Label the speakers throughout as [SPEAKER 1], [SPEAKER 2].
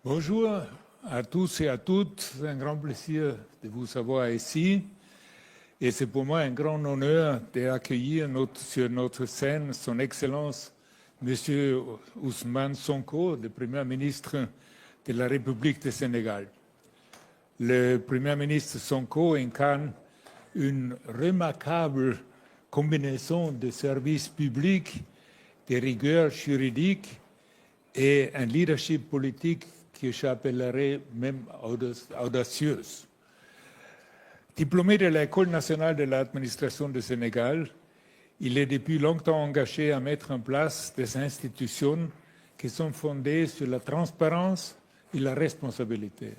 [SPEAKER 1] Bonjour à tous et à toutes. C'est un grand plaisir de vous avoir ici. Et c'est pour moi un grand honneur d'accueillir sur notre scène Son Excellence Monsieur Ousmane Sonko, le Premier ministre de la République du Sénégal. Le Premier ministre Sonko incarne une remarquable combinaison de services publics, de rigueur juridique et un leadership politique que j'appellerais même audacieuse. Diplômé de l'École nationale de l'administration du Sénégal, il est depuis longtemps engagé à mettre en place des institutions qui sont fondées sur la transparence et la responsabilité.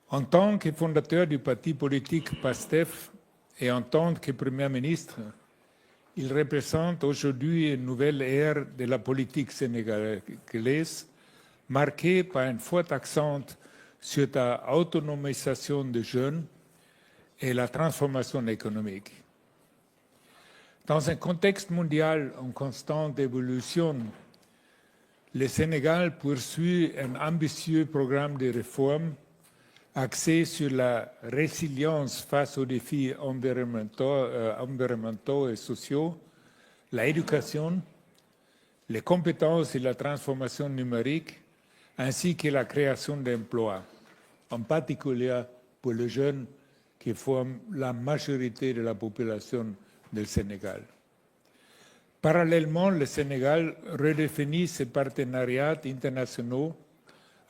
[SPEAKER 1] En tant que fondateur du parti politique PASTEF et en tant que Premier ministre, il représente aujourd'hui une nouvelle ère de la politique sénégalaise, marquée par un fort accent sur la autonomisation des jeunes et la transformation économique. Dans un contexte mondial en constante évolution, le Sénégal poursuit un ambitieux programme de réforme axé sur la résilience face aux défis environnementaux et sociaux, l'éducation, les compétences et la transformation numérique, ainsi que la création d'emplois, en particulier pour les jeunes qui forment la majorité de la population du Sénégal. Parallèlement, le Sénégal redéfinit ses partenariats internationaux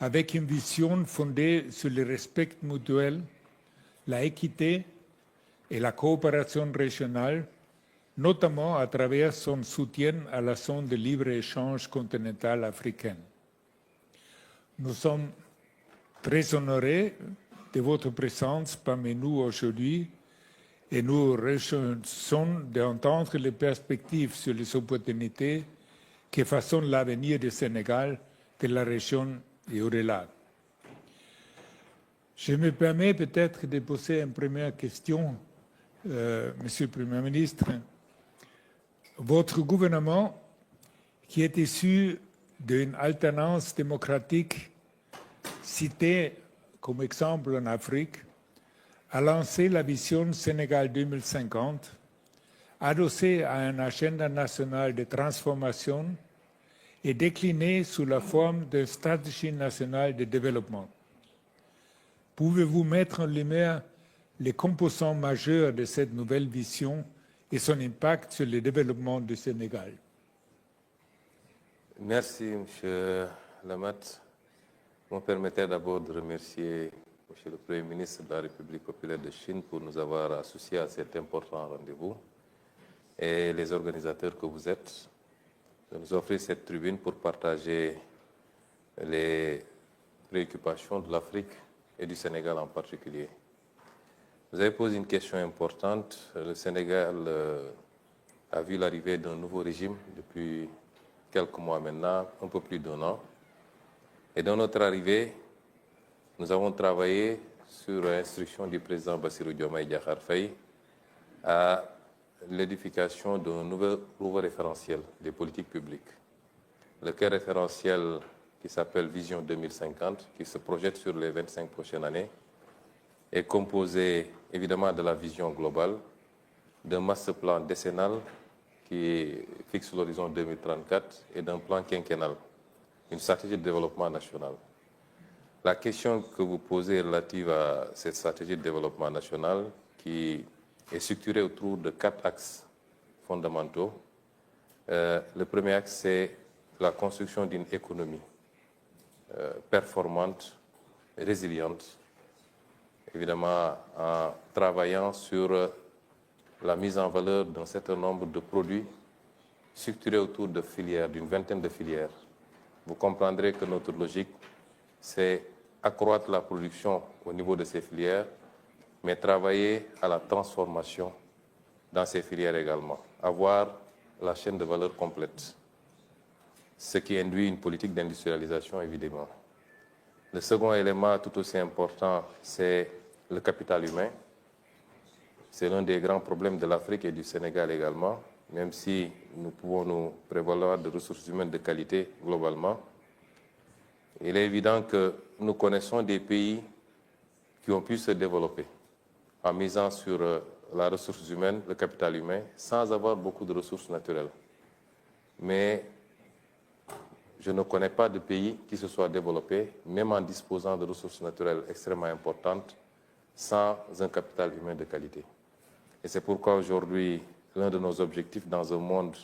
[SPEAKER 1] avec une vision fondée sur le respect mutuel, la équité et la coopération régionale, notamment à travers son soutien à la zone de libre-échange continentale africaine. Nous sommes très honorés de votre présence parmi nous aujourd'hui et nous réjouissons d'entendre les perspectives sur les opportunités qui façonnent l'avenir du Sénégal, de la région et au-delà. Je me permets peut-être de poser une première question, Monsieur le Premier ministre. Votre gouvernement, qui est issu d'une alternance démocratique citée comme exemple en Afrique, a lancé la vision Sénégal 2050, adossée à un agenda national de transformation et déclinée sous la forme d'une stratégie nationale de développement. Pouvez-vous mettre en lumière les composants majeurs de cette nouvelle vision et son impact sur le développement du Sénégal?
[SPEAKER 2] Merci, M. Lamat. Vous me permettez d'abord de remercier M. le Premier ministre de la République populaire de Chine pour nous avoir associés à cet important rendez-vous et les organisateurs que vous êtes de nous offrir cette tribune pour partager les préoccupations de l'Afrique et du Sénégal en particulier. Vous avez posé une question importante. Le Sénégal a vu l'arrivée d'un nouveau régime depuis quelques mois maintenant, un peu plus d'1 an. Et dans notre arrivée, nous avons travaillé sur l'instruction du président Bassirou Diomaye Diakhar Faye à l'édification d'un nouveau référentiel des politiques publiques. Le cas référentiel qui s'appelle Vision 2050, qui se projette sur les 25 prochaines années, est composé évidemment de la vision globale, d'un master plan décennal qui fixe l'horizon 2034 et d'un plan quinquennal, une stratégie de développement national. La question que vous posez relative à cette stratégie de développement national qui est structurée autour de 4 axes fondamentaux. Le premier axe, c'est la construction d'une économie performante, résiliente, évidemment en travaillant sur la mise en valeur d'un certain nombre de produits structurés autour de filières, d'une vingtaine de filières. Vous comprendrez que notre logique, c'est accroître la production au niveau de ces filières, mais travailler à la transformation dans ces filières également, avoir la chaîne de valeur complète, ce qui induit une politique d'industrialisation évidemment. Le second élément tout aussi important, c'est le capital humain. C'est l'un des grands problèmes de l'Afrique et du Sénégal également, même si nous pouvons nous prévaloir de ressources humaines de qualité globalement. Il est évident que nous connaissons des pays qui ont pu se développer en misant sur la ressource humaine, le capital humain, sans avoir beaucoup de ressources naturelles. Mais je ne connais pas de pays qui se soit développé, même en disposant de ressources naturelles extrêmement importantes, sans un capital humain de qualité. Et c'est pourquoi aujourd'hui, l'un de nos objectifs dans un monde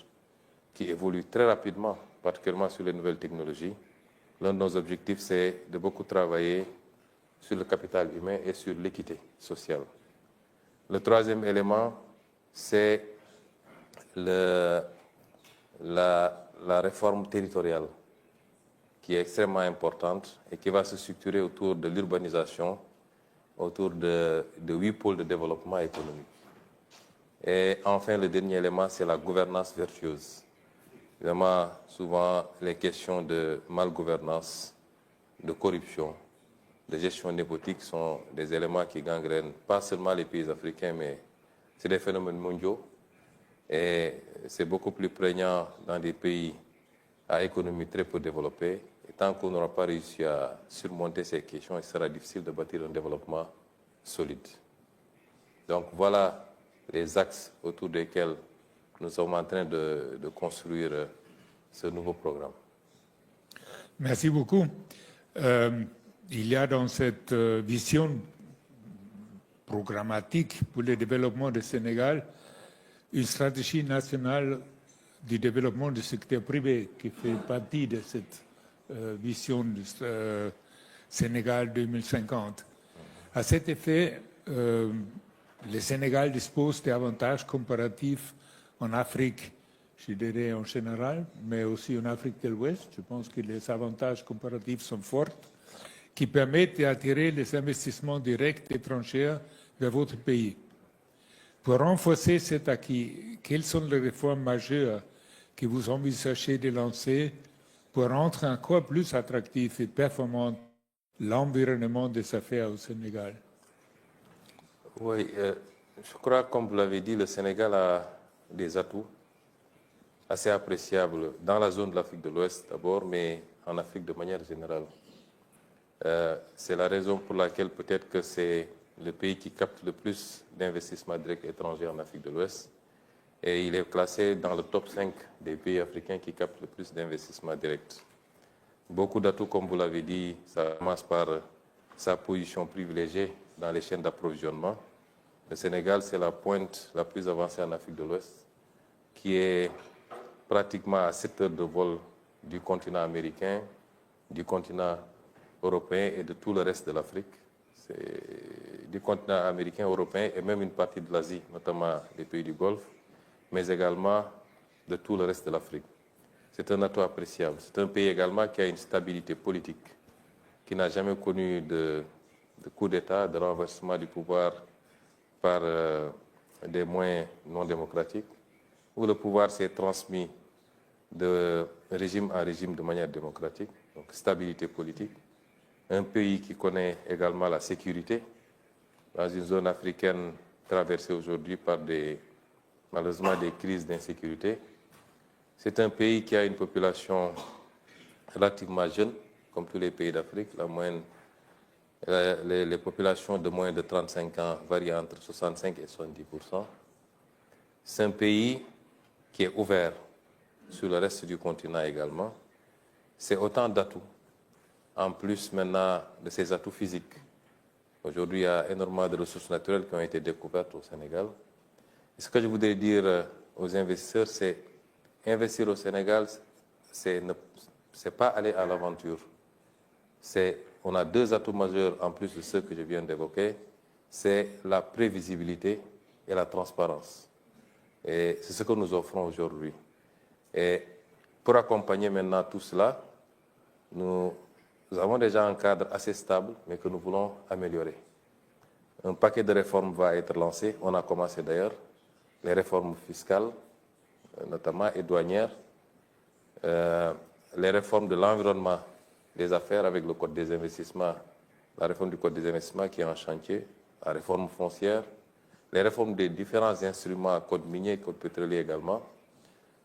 [SPEAKER 2] qui évolue très rapidement, particulièrement sur les nouvelles technologies, l'un de nos objectifs, c'est de beaucoup travailler sur le capital humain et sur l'équité sociale. Le troisième élément, c'est la réforme territoriale, qui est extrêmement importante et qui va se structurer autour de l'urbanisation, autour de 8 pôles de développement économique. Et enfin, le dernier élément, c'est la gouvernance vertueuse. Évidemment, souvent, les questions de malgouvernance, de corruption, de gestion népotique sont des éléments qui gangrènent pas seulement les pays africains, mais c'est des phénomènes mondiaux. Et c'est beaucoup plus prégnant dans des pays à économie très peu développée. Et tant qu'on n'aura pas réussi à surmonter ces questions, il sera difficile de bâtir un développement solide. Donc voilà les axes autour desquels nous sommes en train de construire ce nouveau programme.
[SPEAKER 1] Merci beaucoup. Il y a dans cette vision programmatique pour le développement du Sénégal une stratégie nationale du développement du secteur privé qui fait partie de cette vision du Sénégal 2050. À cet effet, le Sénégal dispose d'avantages comparatifs en Afrique, je dirais en général, mais aussi en Afrique de l'Ouest. Je pense que les avantages comparatifs sont forts, qui permettent d'attirer les investissements directs étrangers vers votre pays. Pour renforcer cet acquis, quelles sont les réformes majeures que vous envisagez de lancer pour rendre encore plus attractif et performant l'environnement des affaires au Sénégal?
[SPEAKER 2] Oui, je crois, comme vous l'avez dit, le Sénégal a des atouts assez appréciables dans la zone de l'Afrique de l'Ouest d'abord, mais en Afrique de manière générale. C'est la raison pour laquelle peut-être que c'est le pays qui capte le plus d'investissements directs étrangers en Afrique de l'Ouest. Et il est classé dans le top 5 des pays africains qui captent le plus d'investissements directs. Beaucoup d'atouts, comme vous l'avez dit, ça commence par sa position privilégiée dans les chaînes d'approvisionnement. Le Sénégal, c'est la pointe la plus avancée en Afrique de l'Ouest, qui est pratiquement à 7 heures de vol du continent américain, du continent européen et de tout le reste de l'Afrique. C'est du continent américain, européen et même une partie de l'Asie, notamment les pays du Golfe, mais également de tout le reste de l'Afrique. C'est un atout appréciable. C'est un pays également qui a une stabilité politique, qui n'a jamais connu de coup d'État, de renversement du pouvoir par des moyens non démocratiques, où le pouvoir s'est transmis de régime en régime de manière démocratique, donc stabilité politique. Un pays qui connaît également la sécurité, dans une zone africaine traversée aujourd'hui par malheureusement des crises d'insécurité. C'est un pays qui a une population relativement jeune, comme tous les pays d'Afrique. Les populations de moins de 35 ans varient entre 65 et 70%. C'est un pays qui est ouvert sur le reste du continent également. C'est autant d'atouts, en plus maintenant de ces atouts physiques. Aujourd'hui, il y a énormément de ressources naturelles qui ont été découvertes au Sénégal. Et ce que je voudrais dire aux investisseurs, c'est investir au Sénégal, c'est pas aller à l'aventure. On a deux atouts majeurs en plus de ceux que je viens d'évoquer, c'est la prévisibilité et la transparence. Et c'est ce que nous offrons aujourd'hui. Et pour accompagner maintenant tout cela, nous avons déjà un cadre assez stable, mais que nous voulons améliorer. Un paquet de réformes va être lancé, on a commencé d'ailleurs, les réformes fiscales, notamment et douanières, les réformes de l'environnement des affaires avec le Code des investissements, la réforme du Code des investissements qui est en chantier, la réforme foncière, les réformes des différents instruments, Code minier, Code pétrolier également,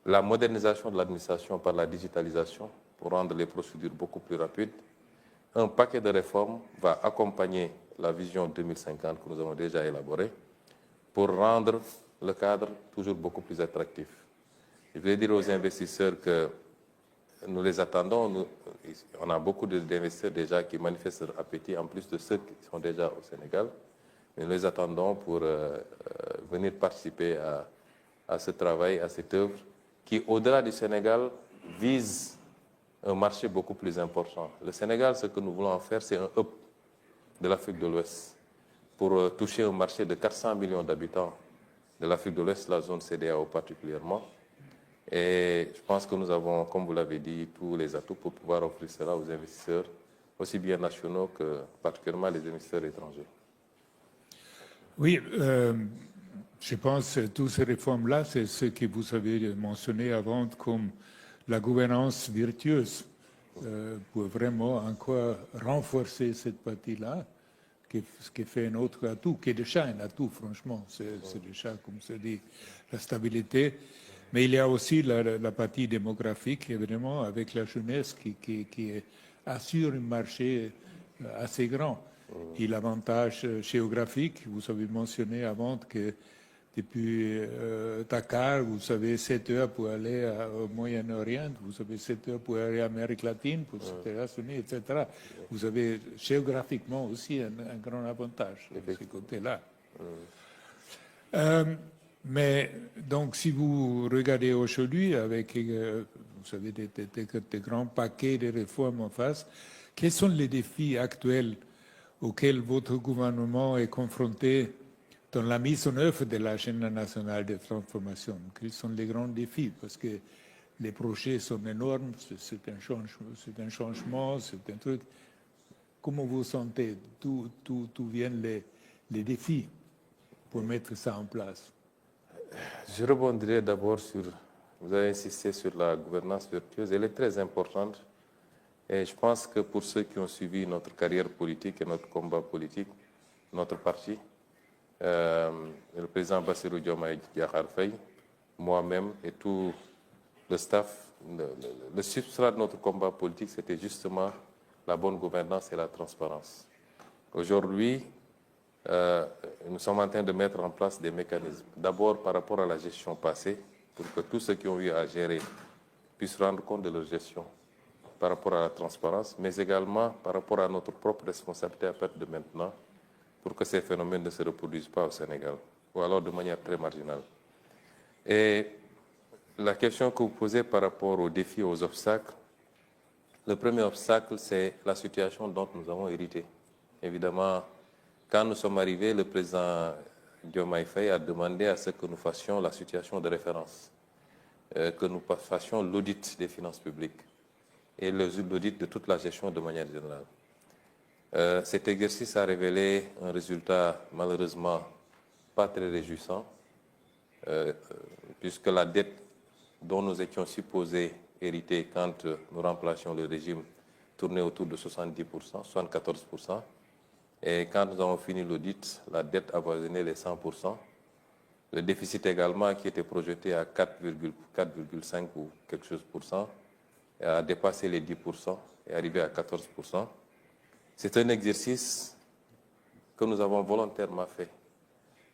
[SPEAKER 2] la modernisation de l'administration par la digitalisation pour rendre les procédures beaucoup plus rapides, un paquet de réformes va accompagner la vision 2050 que nous avons déjà élaborée pour rendre le cadre toujours beaucoup plus attractif. Je voulais dire aux investisseurs que nous les attendons. On a beaucoup d'investisseurs déjà qui manifestent leur appétit, en plus de ceux qui sont déjà au Sénégal. Mais nous les attendons pour venir participer à ce travail, à cette œuvre, qui, au-delà du Sénégal, vise un marché beaucoup plus important. Le Sénégal, ce que nous voulons en faire, c'est un hub de l'Afrique de l'Ouest pour toucher un marché de 400 millions d'habitants de l'Afrique de l'Ouest, la zone CEDEAO particulièrement. Et je pense que nous avons, comme vous l'avez dit, tous les atouts pour pouvoir offrir cela aux investisseurs, aussi bien nationaux que particulièrement les investisseurs étrangers.
[SPEAKER 1] Oui, je pense que toutes ces réformes-là, c'est ce que vous avez mentionné avant comme la gouvernance virtueuse pour vraiment encore renforcer cette partie-là, qui fait un autre atout, qui est déjà un atout, franchement. C'est déjà, comme se dit, la stabilité. Mais il y a aussi la partie démographique, évidemment, avec la jeunesse qui assure un marché assez grand. Et l'avantage géographique, vous avez mentionné avant que depuis Dakar, vous avez 7 heures pour aller au Moyen-Orient, vous avez 7 heures pour aller en Amérique latine, pour les États-Unis, etc. Vous avez géographiquement aussi un grand avantage de ce côté-là. Mais donc, si vous regardez aujourd'hui avec, vous avez des grands paquets de réformes en face, quels sont les défis actuels auxquels votre gouvernement est confronté dans la mise en œuvre de l'agenda nationale de transformation? Quels sont les grands défis? Parce que les projets sont énormes, c'est un changement, c'est un truc. Comment vous sentez? D'où viennent les défis pour mettre ça en place?
[SPEAKER 2] Je rebondirai d'abord sur, vous avez insisté sur la gouvernance vertueuse, elle est très importante. Et je pense que pour ceux qui ont suivi notre carrière politique et notre combat politique, notre parti, le président Bassirou Diomaye Diakhar Faye, moi-même et tout le staff, le substrat de notre combat politique, c'était justement la bonne gouvernance et la transparence. Aujourd'hui, nous sommes en train de mettre en place des mécanismes. D'abord par rapport à la gestion passée, pour que tous ceux qui ont eu à gérer puissent rendre compte de leur gestion par rapport à la transparence, mais également par rapport à notre propre responsabilité à partir de maintenant, pour que ces phénomènes ne se reproduisent pas au Sénégal, ou alors de manière très marginale. Et la question que vous posez par rapport aux défis, aux obstacles, le premier obstacle, c'est la situation dont nous avons hérité. Évidemment, quand nous sommes arrivés, le président Diomaye Faye a demandé à ce que nous fassions la situation de référence, que nous fassions l'audit des finances publiques et l'audit de toute la gestion de manière générale. Cet exercice a révélé un résultat malheureusement pas très réjouissant, puisque la dette dont nous étions supposés hériter quand nous remplacions le régime tournait autour de 70%, 74%. Et quand nous avons fini l'audit, la dette avoisinait les 100%. Le déficit également, qui était projeté à 4,5 ou quelque chose pour cent, a dépassé les 10% et arrivé à 14%. C'est un exercice que nous avons volontairement fait.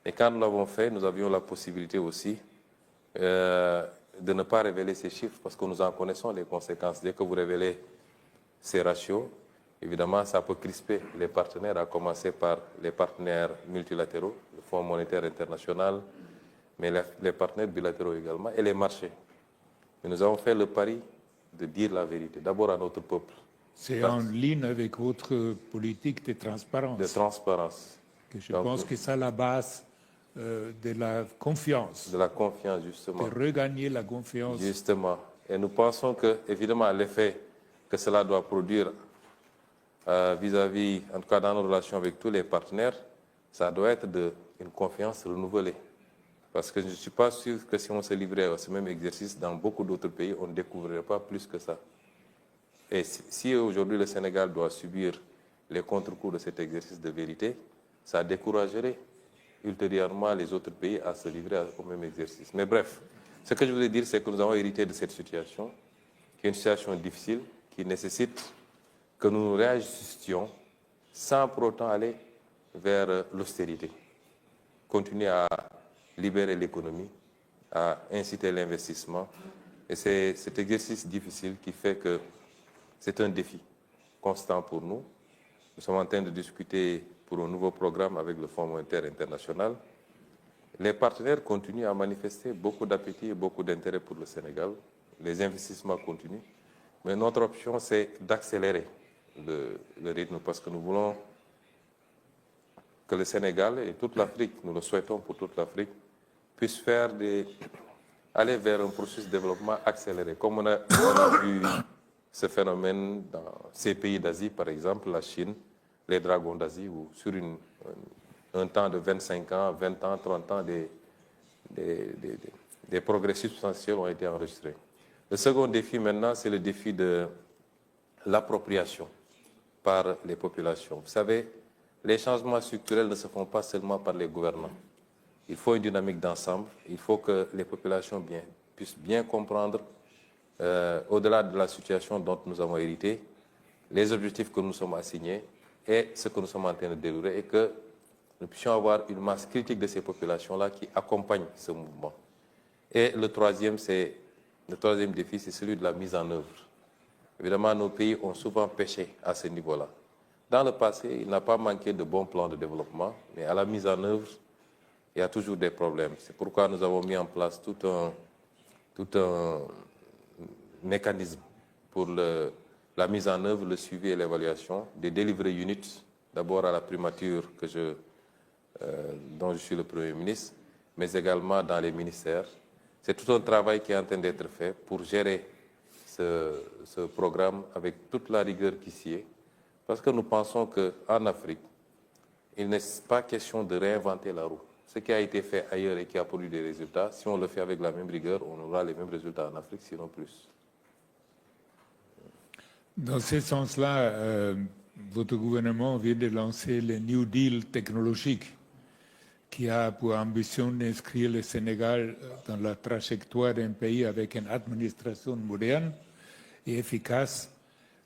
[SPEAKER 2] Et quand nous l'avons fait, nous avions la possibilité aussi de ne pas révéler ces chiffres parce que nous en connaissons les conséquences. Dès que vous révélez ces ratios, évidemment, ça peut crisper les partenaires, à commencer par les partenaires multilatéraux, le Fonds monétaire international, mais les partenaires bilatéraux également, et les marchés. Mais nous avons fait le pari de dire la vérité, d'abord à notre peuple.
[SPEAKER 1] C'est en ligne avec votre politique de transparence.
[SPEAKER 2] De transparence.
[SPEAKER 1] Que je pense que c'est la base de la confiance.
[SPEAKER 2] De la confiance, justement.
[SPEAKER 1] De regagner la confiance.
[SPEAKER 2] Justement. Et nous pensons que, évidemment, l'effet que cela doit produire vis-à-vis, en tout cas dans nos relations avec tous les partenaires, ça doit être une confiance renouvelée. Parce que je ne suis pas sûr que si on se livrait à ce même exercice dans beaucoup d'autres pays, on ne découvrirait pas plus que ça. Et si aujourd'hui le Sénégal doit subir les contre-coups de cet exercice de vérité, ça découragerait ultérieurement les autres pays à se livrer au même exercice. Mais bref, ce que je voulais dire, c'est que nous avons hérité de cette situation, qui est une situation difficile, qui nécessite que nous réajustions sans pour autant aller vers l'austérité. Continuer à libérer l'économie, à inciter l'investissement. Et c'est cet exercice difficile qui fait que c'est un défi constant pour nous. Nous sommes en train de discuter pour un nouveau programme avec le Fonds monétaire international. Les partenaires continuent à manifester beaucoup d'appétit et beaucoup d'intérêt pour le Sénégal. Les investissements continuent. Mais notre option, c'est d'accélérer le rythme parce que nous voulons que le Sénégal et toute l'Afrique, nous le souhaitons pour toute l'Afrique, puissent aller vers un processus de développement accéléré. Comme on a vu ce phénomène dans ces pays d'Asie, par exemple, la Chine, les dragons d'Asie, où sur un temps de 25 ans, 20 ans, 30 ans, des progrès substantiels ont été enregistrés. Le second défi maintenant, c'est le défi de l'appropriation par les populations. Vous savez, les changements structurels ne se font pas seulement par les gouvernants. Il faut une dynamique d'ensemble. Il faut que les populations puissent bien comprendre, au-delà de la situation dont nous avons hérité, les objectifs que nous sommes assignés et ce que nous sommes en train de dérouler et que nous puissions avoir une masse critique de ces populations-là qui accompagnent ce mouvement. Et le troisième défi, c'est celui de la mise en œuvre. Évidemment, nos pays ont souvent péché à ce niveau-là. Dans le passé, il n'a pas manqué de bons plans de développement, mais à la mise en œuvre, il y a toujours des problèmes. C'est pourquoi nous avons mis en place tout un mécanisme pour la mise en œuvre, le suivi et l'évaluation des delivery units, d'abord à la primature dont je suis le Premier ministre, mais également dans les ministères. C'est tout un travail qui est en train d'être fait pour gérer ce programme avec toute la rigueur qui s'y est, parce que nous pensons qu'en Afrique, il n'est pas question de réinventer la roue. Ce qui a été fait ailleurs et qui a produit des résultats, si on le fait avec la même rigueur, on aura les mêmes résultats en Afrique, sinon plus.
[SPEAKER 1] Dans ce sens-là, votre gouvernement vient de lancer le New Deal technologique qui a pour ambition d'inscrire le Sénégal dans la trajectoire d'un pays avec une administration moderne et efficace,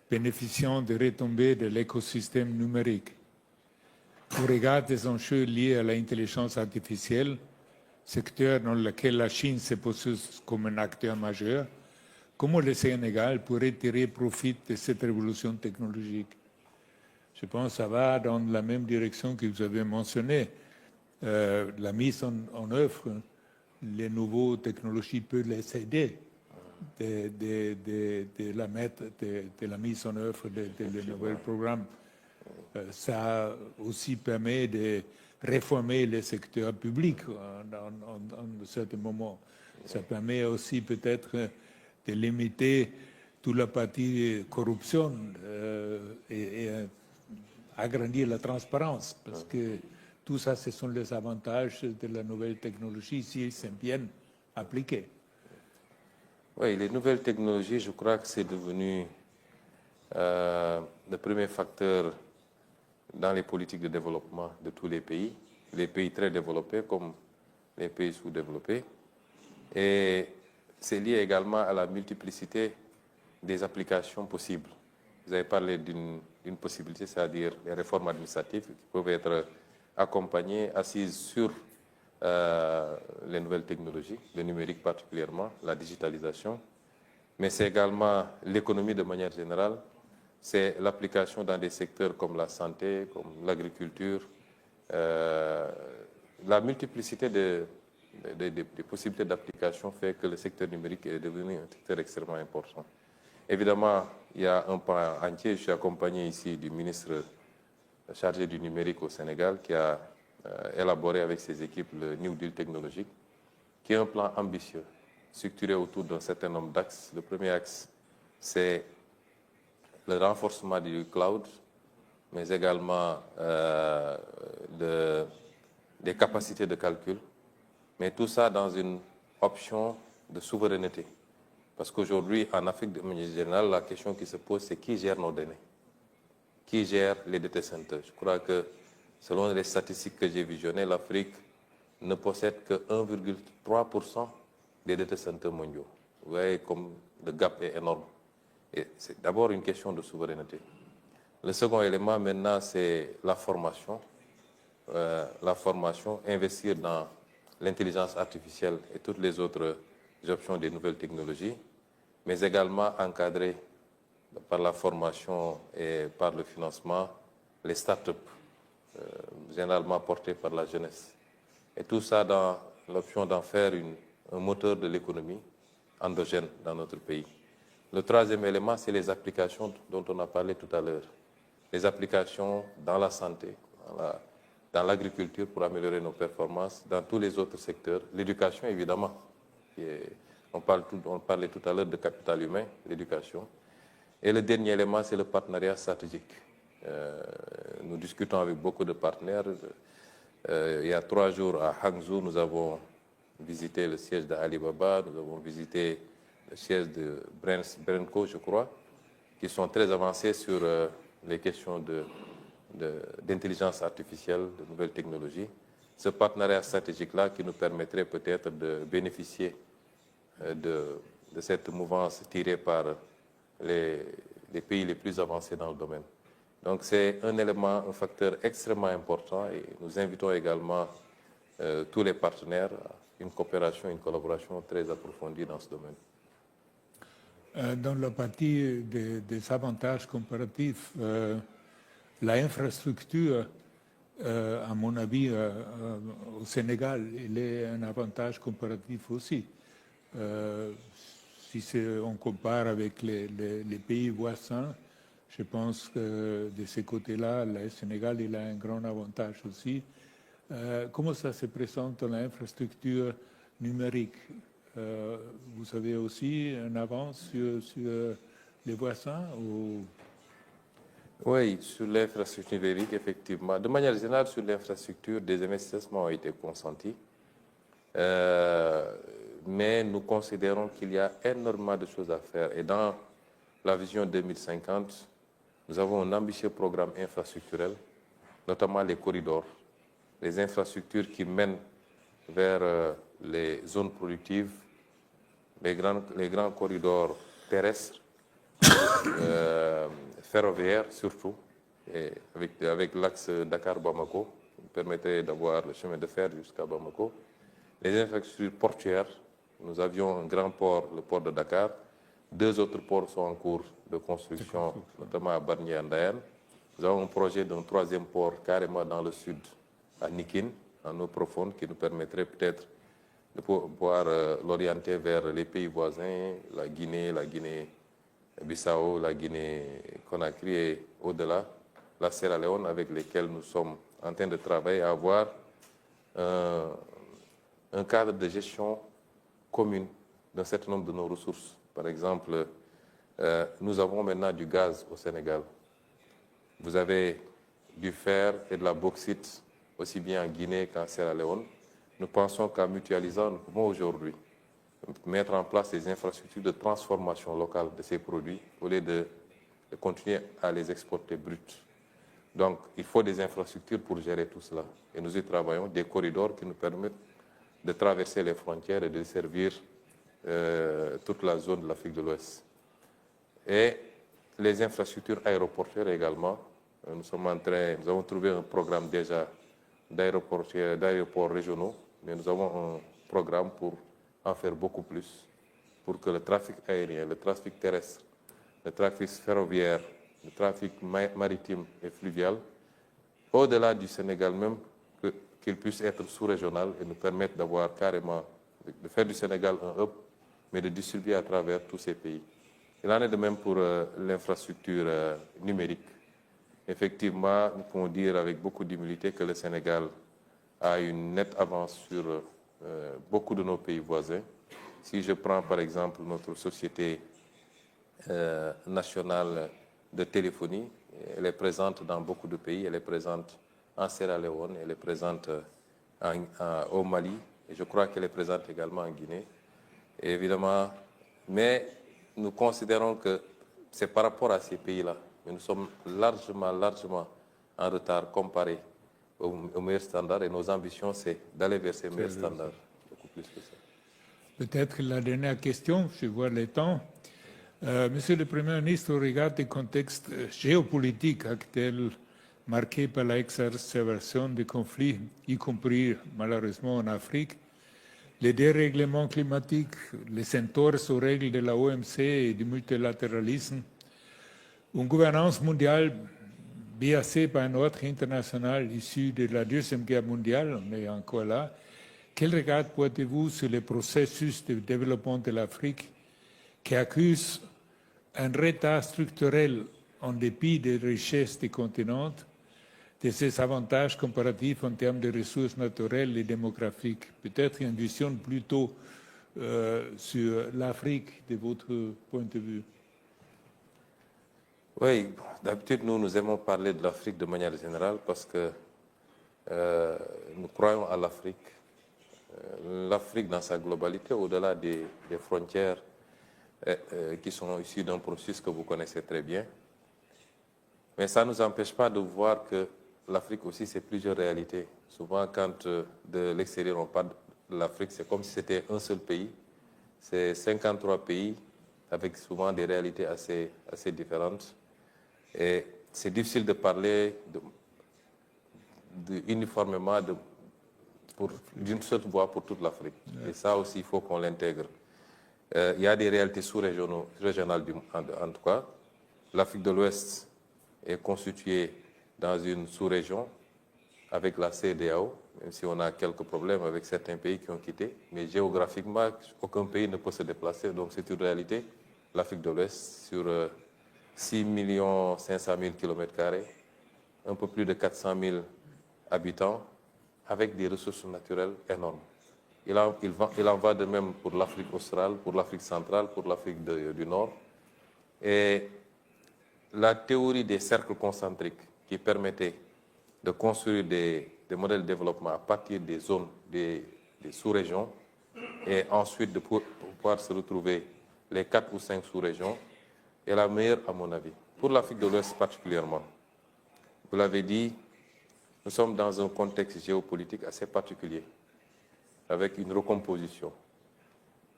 [SPEAKER 1] bénéficiant des retombées de l'écosystème numérique. Au regard des enjeux liés à l'intelligence artificielle, secteur dans lequel la Chine se pose comme un acteur majeur, comment le Sénégal pourrait tirer profit de cette révolution technologique? Je pense que ça va dans la même direction que vous avez mentionné. La mise en œuvre, les nouvelles technologies peuvent les aider de la mise en œuvre de nouveaux programmes. Ça aussi permet de réformer le secteur public en certains moments. Ça permet aussi peut-être de limiter toute la partie corruption et agrandir la transparence, parce que tout ça, ce sont les avantages de la nouvelle technologie si c'est bien appliqué.
[SPEAKER 2] Oui, les nouvelles technologies, je crois que c'est devenu le premier facteur dans les politiques de développement de tous les pays très développés comme les pays sous-développés. Et c'est lié également à la multiplicité des applications possibles. Vous avez parlé d'une possibilité, c'est-à-dire les réformes administratives qui peuvent être accompagnées, assises sur les nouvelles technologies, le numérique particulièrement, la digitalisation, mais c'est également l'économie de manière générale, c'est l'application dans des secteurs comme la santé, comme l'agriculture, la multiplicité des possibilités d'application fait que le secteur numérique est devenu un secteur extrêmement important. Évidemment, il y a un pan entier, je suis accompagné ici du ministre chargé du numérique au Sénégal qui a élaboré avec ses équipes le New Deal technologique, qui est un plan ambitieux, structuré autour d'un certain nombre d'axes. Le premier axe, c'est le renforcement du cloud, mais également des capacités de calcul, mais tout ça dans une option de souveraineté. Parce qu'aujourd'hui, en Afrique de manière générale, la question qui se pose, c'est qui gère nos données? Qui gère les data centers? Je crois que, selon les statistiques que j'ai visionnées, l'Afrique ne possède que 1,3% des data centers mondiaux. Vous voyez comme le gap est énorme. Et c'est d'abord une question de souveraineté. Le second élément maintenant, c'est la formation. Investir dans l'intelligence artificielle et toutes les autres options des nouvelles technologies, mais également encadrer par la formation et par le financement les start-up, généralement portées par la jeunesse. Et tout ça dans l'option d'en faire un moteur de l'économie endogène dans notre pays. Le troisième élément, c'est les applications dont on a parlé tout à l'heure. Les applications dans la santé, dans l'agriculture pour améliorer nos performances, dans tous les autres secteurs. L'éducation, évidemment. On parlait tout à l'heure de capital humain, l'éducation. Et le dernier élément, c'est le partenariat stratégique. Nous discutons avec beaucoup de partenaires. Il y a 3 jours à Hangzhou, nous avons visité le siège d'Alibaba, nous avons visité le siège de Brenco, je crois, qui sont très avancés sur les questions d'intelligence artificielle, de nouvelles technologies. Ce partenariat stratégique-là qui nous permettrait peut-être de bénéficier de cette mouvance tirée par les pays les plus avancés dans le domaine. Donc c'est un élément, un facteur extrêmement important et nous invitons également tous les partenaires à une coopération, une collaboration très approfondie dans ce domaine.
[SPEAKER 1] Dans la partie des avantages comparatifs, l'infrastructure, à mon avis, au Sénégal, il est un avantage comparatif aussi. Si on compare avec les pays voisins, je pense que de ce côté-là, le Sénégal il a un grand avantage aussi. Comment ça se présente dans l'infrastructure numérique? Vous avez aussi un avance sur les voisins ou...
[SPEAKER 2] Oui, sur l'infrastructure numérique, effectivement. De manière générale, sur l'infrastructure, des investissements ont été consentis. Mais nous considérons qu'il y a énormément de choses à faire. Et dans la vision 2050, nous avons un ambitieux programme infrastructurel, notamment les corridors, les infrastructures qui mènent vers les zones productives, les grands corridors terrestres, ferroviaires surtout, et avec l'axe Dakar-Bamako, qui permettrait d'avoir le chemin de fer jusqu'à Bamako. Les infrastructures portuaires, nous avions un grand port, le port de Dakar. 2 autres ports sont en cours de construction, notamment à Barnier et Ndayan. Nous avons un projet d'un 3e port carrément dans le sud, à Nikin, en eau profonde, qui nous permettrait peut-être de pouvoir l'orienter vers les pays voisins, la Guinée-Bissau, la Guinée-Conakry et au-delà, la Sierra Leone, avec lesquels nous sommes en train de travailler à avoir un cadre de gestion commune d'un certain nombre de nos ressources. Par exemple, nous avons maintenant du gaz au Sénégal. Vous avez du fer et de la bauxite, aussi bien en Guinée qu'en Sierra Leone. Nous pensons qu'en mutualisant, nous pouvons aujourd'hui mettre en place des infrastructures de transformation locale de ces produits au lieu de continuer à les exporter bruts. Donc, il faut des infrastructures pour gérer tout cela. Et nous y travaillons, des corridors qui nous permettent de traverser les frontières et de servir toute la zone de l'Afrique de l'Ouest. Et les infrastructures aéroportuaires également. Nous avons trouvé un programme déjà d'aéroports régionaux, mais nous avons un programme pour en faire beaucoup plus, pour que le trafic aérien, le trafic terrestre, le trafic ferroviaire, le trafic maritime et fluvial, au-delà du Sénégal même, qu'il puisse être sous-régional et nous permettre d'avoir carrément, de faire du Sénégal un hub, mais de distribuer à travers tous ces pays. Il en est de même pour l'infrastructure numérique. Effectivement, nous pouvons dire avec beaucoup d'humilité que le Sénégal a une nette avance sur beaucoup de nos pays voisins. Si je prends par exemple notre société nationale de téléphonie, elle est présente dans beaucoup de pays, elle est présente en Sierra Leone, elle est présente au Mali, et je crois qu'elle est présente également en Guinée. Et évidemment, mais nous considérons que c'est par rapport à ces pays-là, mais nous sommes largement en retard comparé aux meilleurs standards, et nos ambitions, c'est d'aller vers ces meilleurs standards, beaucoup plus que ça.
[SPEAKER 1] Peut-être la dernière question, je vois le temps. Monsieur le Premier ministre, au regard du contexte géopolitique actuel marqué par l'exacerbation des conflits, y compris malheureusement en Afrique, les dérèglements climatiques, les entorses aux règles de la OMC et du multilatéralisme, une gouvernance mondiale biaisée par un ordre international issu de la Deuxième Guerre mondiale, on est encore là. Quel regard portez-vous sur le processus de développement de l'Afrique qui accuse un retard structurel en dépit des richesses du continent, de ses avantages comparatifs en termes de ressources naturelles et démographiques? Peut-être une vision plutôt sur l'Afrique de votre point de vue.
[SPEAKER 2] Oui, d'habitude, nous aimons parler de l'Afrique de manière générale parce que nous croyons à l'Afrique. L'Afrique dans sa globalité, au-delà des frontières qui sont issues d'un processus que vous connaissez très bien. Mais ça ne nous empêche pas de voir que l'Afrique aussi, c'est plusieurs réalités. Souvent, quand de l'extérieur, on parle de l'Afrique, c'est comme si c'était un seul pays. C'est 53 pays avec souvent des réalités assez différentes. Et c'est difficile de parler uniformément d'une seule voix pour toute l'Afrique. Et ça aussi, il faut qu'on l'intègre. Il y a des réalités sous-régionales en tout cas. L'Afrique de l'Ouest est constituée dans une sous-région avec la CEDEAO, même si on a quelques problèmes avec certains pays qui ont quitté. Mais géographiquement, aucun pays ne peut se déplacer. Donc c'est une réalité. L'Afrique de l'Ouest, sur 6 500 000 km², un peu plus de 400 000 habitants, avec des ressources naturelles énormes. Il en va de même pour l'Afrique australe, pour l'Afrique centrale, pour l'Afrique du Nord. Et la théorie des cercles concentriques qui permettait de construire des modèles de développement à partir des zones, des sous-régions, et ensuite de pouvoir se retrouver les 4 ou 5 sous-régions, est la meilleure à mon avis. Pour l'Afrique de l'Ouest particulièrement, vous l'avez dit, nous sommes dans un contexte géopolitique assez particulier, avec une recomposition.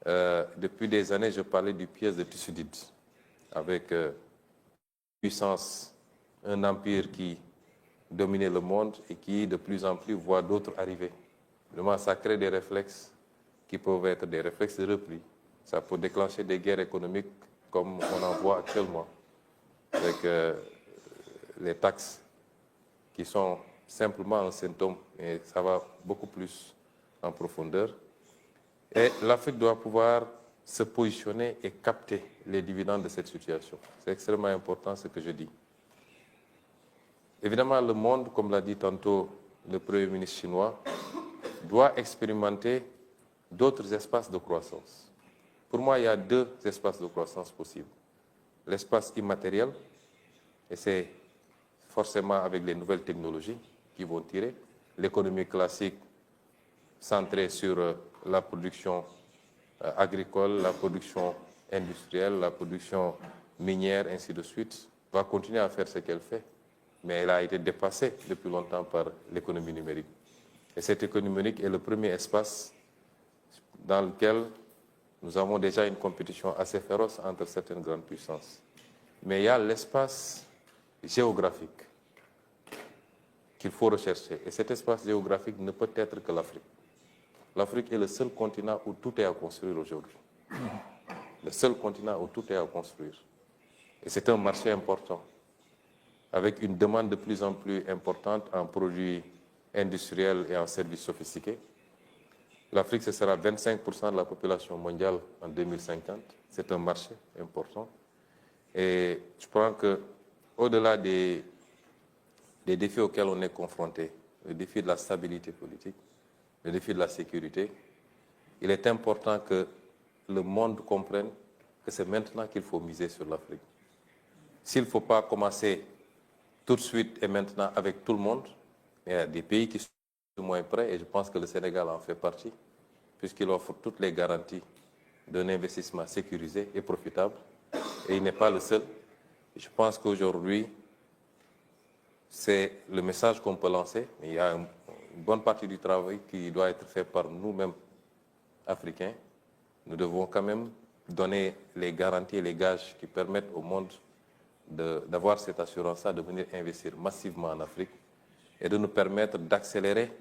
[SPEAKER 2] Depuis des années, je parlais du piège de Thucydide, avec puissance, un empire qui dominait le monde et qui, de plus en plus, voit d'autres arriver. Vraiment, ça crée des réflexes qui peuvent être des réflexes de repli. Ça peut déclencher des guerres économiques comme on en voit actuellement, avec les taxes qui sont simplement un symptôme, et ça va beaucoup plus en profondeur. Et l'Afrique doit pouvoir se positionner et capter les dividendes de cette situation. C'est extrêmement important ce que je dis. Évidemment, le monde, comme l'a dit tantôt le Premier ministre chinois, doit expérimenter d'autres espaces de croissance. Pour moi, il y a 2 espaces de croissance possibles. L'espace immatériel, et c'est forcément avec les nouvelles technologies qui vont tirer. L'économie classique centrée sur la production agricole, la production industrielle, la production minière, ainsi de suite, va continuer à faire ce qu'elle fait. Mais elle a été dépassée depuis longtemps par l'économie numérique. Et cette économie numérique est le premier espace dans lequel nous avons déjà une compétition assez féroce entre certaines grandes puissances. Mais il y a l'espace géographique qu'il faut rechercher. Et cet espace géographique ne peut être que l'Afrique. L'Afrique est le seul continent où tout est à construire aujourd'hui. Le seul continent où tout est à construire. Et c'est un marché important, avec une demande de plus en plus importante en produits industriels et en services sophistiqués. L'Afrique, ce sera 25% de la population mondiale en 2050. C'est un marché important. Et je pense qu'au-delà des défis auxquels on est confronté, le défi de la stabilité politique, le défi de la sécurité, il est important que le monde comprenne que c'est maintenant qu'il faut miser sur l'Afrique. S'il ne faut pas commencer tout de suite et maintenant avec tout le monde, il y a des pays qui sont moins prêts, et je pense que le Sénégal en fait partie, puisqu'il offre toutes les garanties d'un investissement sécurisé et profitable, et il n'est pas le seul. Je pense qu'aujourd'hui, c'est le message qu'on peut lancer, mais il y a une bonne partie du travail qui doit être fait par nous-mêmes, Africains. Nous devons quand même donner les garanties et les gages qui permettent au monde d'avoir cette assurance-là, de venir investir massivement en Afrique et de nous permettre d'accélérer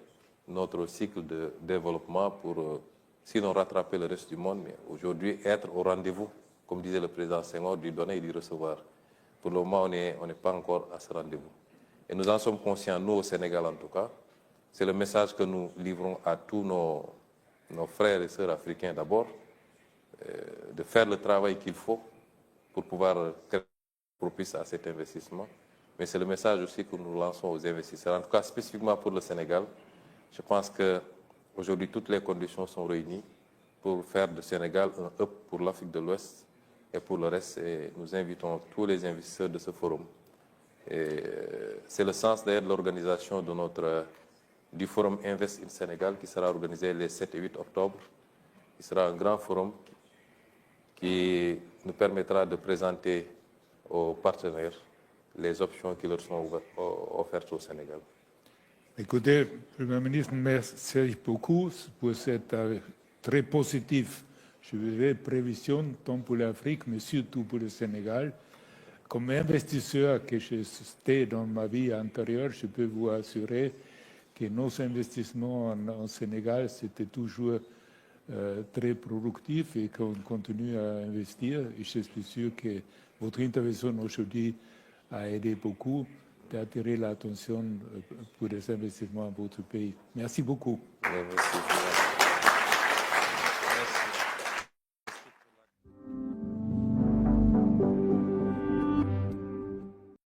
[SPEAKER 2] notre cycle de développement pour, sinon rattraper le reste du monde, mais aujourd'hui être au rendez-vous, comme disait le président Senghor, du donner et du recevoir. Pour le moment, on n'est pas encore à ce rendez-vous. Et nous en sommes conscients, nous au Sénégal en tout cas. C'est le message que nous livrons à tous nos frères et sœurs africains d'abord, de faire le travail qu'il faut pour pouvoir être propice à cet investissement. Mais c'est le message aussi que nous lançons aux investisseurs. En tout cas, spécifiquement pour le Sénégal, je pense qu'aujourd'hui, toutes les conditions sont réunies pour faire du Sénégal un hub pour l'Afrique de l'Ouest et pour le reste. Et nous invitons tous les investisseurs de ce forum. C'est le sens d'ailleurs de l'organisation du forum Invest in Sénégal qui sera organisé les 7 et 8 octobre. Il sera un grand forum qui nous permettra de présenter aux partenaires les options qui leur sont offertes au Sénégal.
[SPEAKER 1] Écoutez, Premier ministre, merci beaucoup pour cette très positive prévision, tant pour l'Afrique, mais surtout pour le Sénégal. Comme investisseur que j'étais dans ma vie antérieure, je peux vous assurer que nos investissements en Sénégal, c'était toujours très productif et qu'on continue à investir. Et je suis sûr que votre intervention aujourd'hui a aidé beaucoup d'attirer l'attention pour les investissements à votre pays. Merci beaucoup.
[SPEAKER 2] Merci.